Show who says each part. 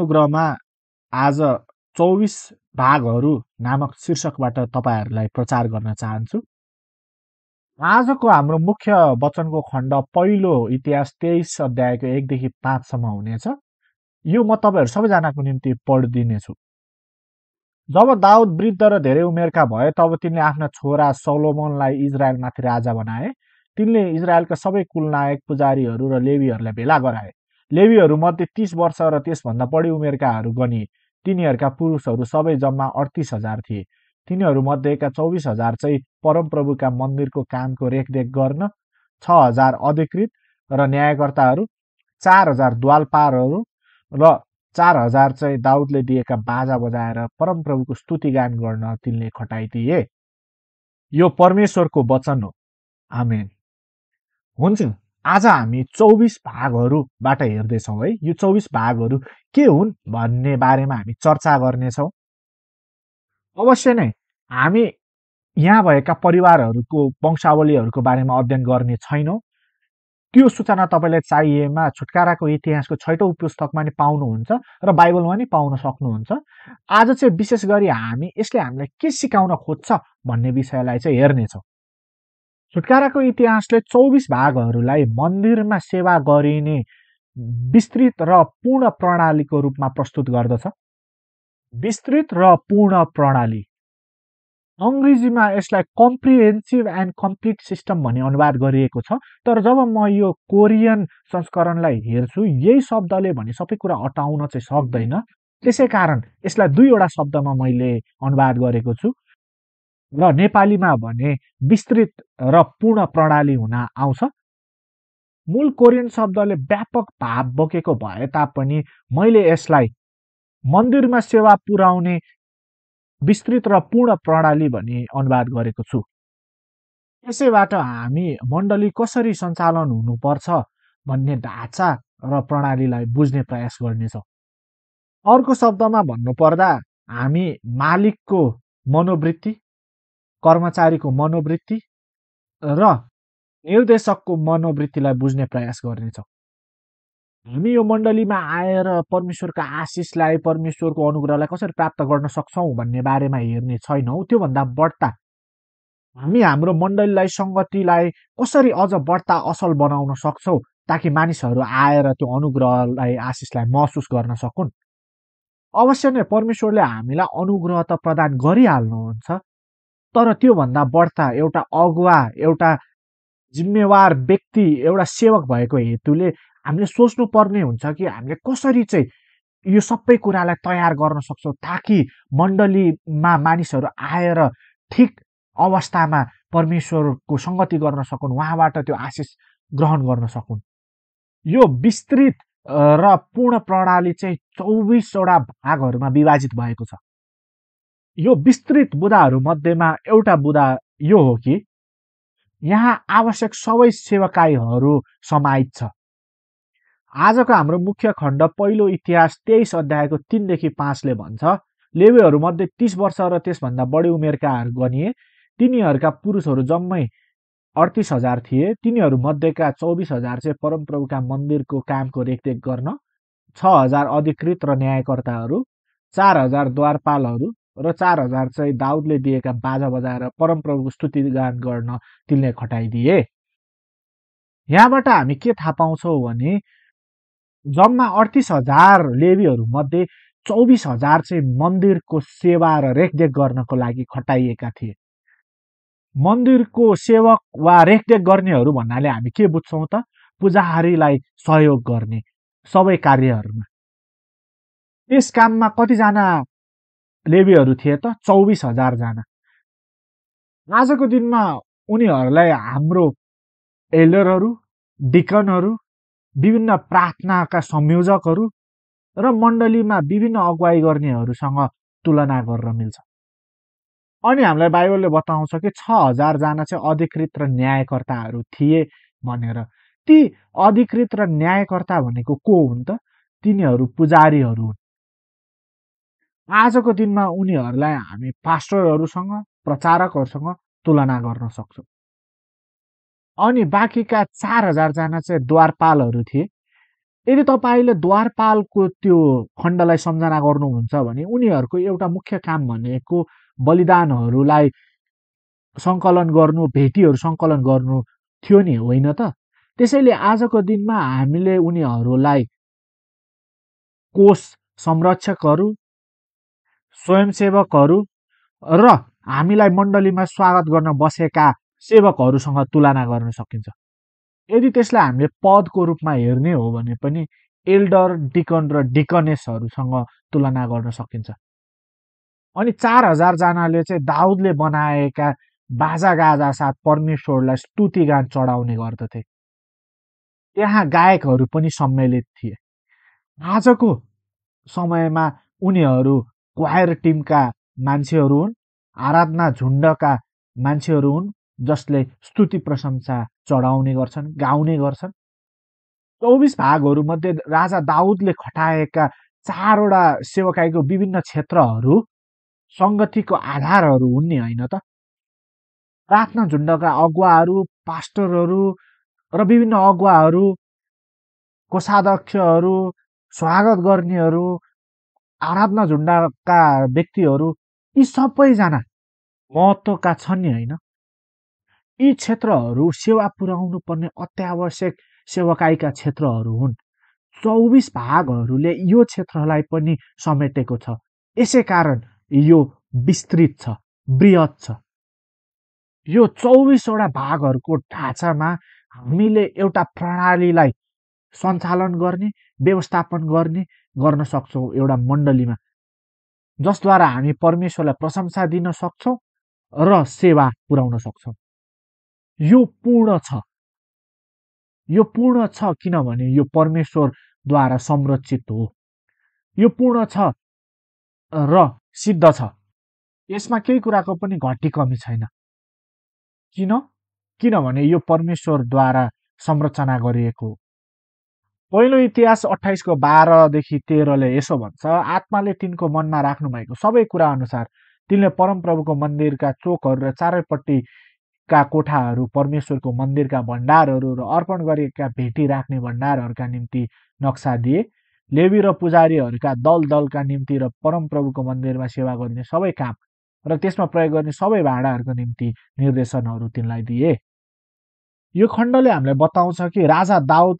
Speaker 1: अनुग्रहमा आज 24 भागहरू नामक शीर्षकबाट तपाईँहरूलाई प्रचार गर्न चाहन्छु। आजको हाम्रो मुख्य वचनको खण्ड पहिलो इतिहास 23 अध्यायको 1 देखि 5 सम्म हुनेछ। यो म तपाईँहरू सबैजनाको निम्ति पढिदिनेछु। जब दाउद वृद्ध र धेरै उमेरका भए तब तिनले आफ्ना छोरा सोलोमनलाई इजरायलमाथि राजा बनाए। तिनले इजरायलका सबै कुलनायक, पुजारीहरू र लेवीहरूलाई भेला गराए। लेवीहरू मध्ये 30 वर्ष र त्यसभन्दा बढी उमेरकाहरू गनिए। तिनीहरूका पुरुषहरू सबै जम्मा 38,000 थिए। तिनीहरू मध्येका 24,000 चाहिँ परमप्रभुका मन्दिरको कामको रेखदेख गर्न, 6,000 अधिकृत र न्यायकर्ताहरू, 4,000 द्वालपालहरू र 4,000 चाहिँ दाउदले दिएका बाजा बजाएर परमप्रभुको स्तुतिगान गर्न तिनले खटाइदिए। यो परमेश्वरको वचन हो। आमेन। हुन्छ, आज हामी 24 भागहरूबाट हेर्दैछौँ है। यो 24 भागहरू के हुन् भन्ने बारेमा हामी चर्चा गर्नेछौँ। अवश्य नै हामी यहाँ भएका परिवारहरूको वंशावलीहरूको बारेमा अध्ययन गर्ने छैनौँ। त्यो सूचना तपाईँलाई चाहिएमा छुटकाराको इतिहासको 6औं पुस्तकमा नि पाउनुहुन्छ र बाइबलमा नि पाउन सक्नुहुन्छ। आज चाहिँ विशेष गरी हामी यसले हामीलाई के सिकाउन खोज्छ भन्ने विषयलाई चाहिँ हेर्नेछौँ। छुटकाराको इतिहासले 24 भागहरूलाई मन्दिरमा सेवा गरिने विस्तृत र पूर्ण प्रणालीको रूपमा प्रस्तुत गर्दछ। विस्तृत र पूर्ण प्रणाली, अङ्ग्रेजीमा यसलाई कम्प्रिहेन्सिभ एन्ड कम्प्लिट सिस्टम भन्ने अनुवाद गरिएको छ। तर जब म यो कोरियन संस्करणलाई हेर्छु, यही शब्दले भने सबै कुरा अटाउन चाहिँ सक्दैन। त्यसै कारण यसलाई दुईवटा शब्दमा मैले अनुवाद गरेको छु र नेपालीमा भने विस्तृत र पूर्ण प्रणाली हुन आउँछ। मूल कोरियन शब्दले व्यापक भाव बोकेको भए तापनि मैले यसलाई मन्दिरमा सेवा पुर्याउने विस्तृत र पूर्ण प्रणाली भनी अनुवाद गरेको छु। यसैबाट हामी मण्डली कसरी सञ्चालन हुनुपर्छ भन्ने ढाँचा र प्रणालीलाई बुझ्ने प्रयास गर्नेछौँ। अर्को शब्दमा भन्नुपर्दा हामी मालिकको मनोवृत्ति, कर्मचारीको मनोवृत्ति र निर्देशकको मनोवृत्तिलाई बुझ्ने प्रयास गर्नेछौँ। हामी यो मण्डलीमा आएर परमेश्वरका आशिषलाई, परमेश्वरको अनुग्रहलाई कसरी प्राप्त गर्न सक्छौँ भन्ने बारेमा हेर्ने छैनौँ। त्योभन्दा बढ्ता हामी हाम्रो मण्डलीलाई, सङ्गतिलाई कसरी अझ बढ्ता असल बनाउन सक्छौँ ताकि मानिसहरू आएर त्यो अनुग्रहलाई, आशिषलाई महसुस गर्न सकुन्। अवश्य नै परमेश्वरले हामीलाई अनुग्रह त प्रदान गरिहाल्नुहुन्छ, तर त्योभन्दा बढ्ता एउटा अगुवा, एउटा जिम्मेवार व्यक्ति, एउटा सेवक भएको हेतुले हामीले सोच्नु पर्ने हुन्छ कि हामीले कसरी चाहिँ यो सबै कुरालाई तयार गर्न सक्छौँ ताकि मण्डलीमा मानिसहरू आएर ठिक अवस्थामा परमेश्वरको सङ्गति गर्न सकुन्, उहाँबाट त्यो आशिष ग्रहण गर्न सकुन्। यो विस्तृत र पूर्ण प्रणाली चाहिँ 24वटा भागहरूमा विभाजित भएको छ। यो विस्तृत बुँदाहरू मध्येमा एउटा बुँदा यो हो कि यहाँ आवश्यक सबै सेवकाईहरू समाहित छ। आजको हाम्रो मुख्य खण्ड पहिलो इतिहास 23 अध्यायको 3 देखि 5 ले भन्छ, लेवीहरू मध्ये 30 वर्ष र त्यसभन्दा बढी उमेरकाहरू गनिए। तिनीहरूका पुरुषहरू जम्मै 38,000 थिए। तिनीहरू मध्येका 24,000 चाहिँ परमप्रभुका मन्दिरको कामको रेखदेख गर्न, 6,000 अधिकृत र न्यायकर्ताहरू, 4,000 द्वारपालहरू र 4,000 चाहिँ दाउदले दिएका बाजा बजाएर परमप्रभुको स्तुतिगान गर्न तिनले खटाइदिए। यहाँबाट हामी के थाहा पाउँछौँ भने जम्मा 38,000 लेवीहरू मध्ये 24,000 चाहिँ मन्दिरको सेवा र रेखदेख गर्नको लागि खटाइएका थिए। मन्दिरको सेवक वा रेखदेख गर्नेहरू भन्नाले हामी के बुझ्छौँ त? पुजारीलाई सहयोग गर्ने सबै कार्यहरूमा। यस काममा कतिजना लेवीहरू थिए त? 24,000 जना। आजको दिनमा उनीहरूलाई हाम्रो एल्डरहरू, डिकनहरू, विभिन्न प्रार्थनाका संयोजकहरू र मण्डलीमा विभिन्न अगुवाई गर्नेहरूसँग तुलना गर्न मिल्छ। अनि हामीलाई बाइबलले बताउँछ कि 6,000 जना चाहिँ अधिकृत र न्यायकर्ताहरू थिए भनेर। ती अधिकृत र न्यायकर्ता भनेको को हुन् त? तिनीहरू पुजारीहरू हुन्। आजको दिनमा उनीहरूलाई हामी पास्टरहरूसँग, प्रचारकहरूसँग तुलना गर्न सक्छौँ। अनि बाँकीका 4,000 जना चाहिँ द्वारपालहरू थिए। यदि तपाईँले द्वारपालको त्यो खण्डलाई सम्झना गर्नुहुन्छ भने उनीहरूको एउटा मुख्य काम भनेको बलिदानहरूलाई सङ्कलन गर्नु, भेटीहरू सङ्कलन गर्नु थियो नि, होइन त? त्यसैले आजको दिनमा हामीले उनीहरूलाई कोष संरक्षकहरू, स्वयंसेवकहरू र हामीलाई मण्डलीमा स्वागत गर्न बसेका सेवकहरूसँग तुलना गर्न सकिन्छ। यदि त्यसलाई हामीले पदको रूपमा हेर्ने हो भने पनि एल्डर, डिकन र डिकनेसहरूसँग तुलना गर्न सकिन्छ। अनि 4000 जनाले चाहिँ दाउदले बनाएका बाजागाजा साथ परमेश्वरलाई स्तुतिगान चढाउने गर्दथे। त्यहाँ गायकहरू पनि सम्मिलित थिए। आजको समयमा उनीहरू क्वायर टिमका मान्छेहरू हुन्, आराधना झुण्डका मान्छेहरू हुन्, जसले स्तुति प्रशंसा चढाउने गर्छन्, गाउने गर्छन्। 24 भागहरूमध्ये राजा दाउदले खटाएका 4वटा सेवकाईको विभिन्न क्षेत्रहरू सङ्गतिको आधारहरू हुन् नि, होइन त? प्रार्थना झुण्डका अगुवाहरू, पास्टरहरू र विभिन्न अगुवाहरू, कोषाध्यक्षहरू, स्वागत गर्नेहरू, आराधना झुण्डका व्यक्तिहरू, यी सबैजना महत्त्वका छन् नि, होइन? यी क्षेत्रहरू सेवा पुर्याउनु पर्ने अत्यावश्यक सेवकाईका क्षेत्रहरू हुन्। 24 भागहरूले यो क्षेत्रलाई पनि समेटेको छ। यसै कारण यो विस्तृत छ, बृहत छ। यो 24वटा भागहरूको ढाँचामा हामीले एउटा प्रणालीलाई सञ्चालन गर्ने, व्यवस्थापन गर्न सक्छौँ एउटा मण्डलीमा, जसद्वारा हामी परमेश्वरलाई प्रशंसा दिन सक्छौँ र सेवा पुर्याउन सक्छौँ। यो पूर्ण छ। यो पूर्ण छ किनभने यो परमेश्वरद्वारा संरक्षित हो। यो पूर्ण छ र सिद्ध छ। यसमा केही कुराको पनि घटी कमी छैन। किनभने यो परमेश्वरद्वारा संरचना गरिएको हो। पहिलो इतिहास 28:12देखि 13ले यसो भन्छ, आत्माले तिनको मनमा राख्नु भएको सबै कुरा अनुसार तिनले परमप्रभुको मन्दिरका चोकहरू र चारैपट्टिका कोठाहरू, परमेश्वरको मन्दिरका भण्डारहरू र अर्पण गरिएका भेटी राख्ने भण्डारहरूका निम्ति नक्सा दिए। लेवी र पुजारीहरूका दलका निम्ति र परमप्रभुको मन्दिरमा सेवा गरिने सबै काम र त्यसमा प्रयोग गर्ने सबै भाँडाहरूको निम्ति निर्देशनहरू तिनलाई दिए। यो खण्डले हामीलाई बताउँछ कि राजा दाउद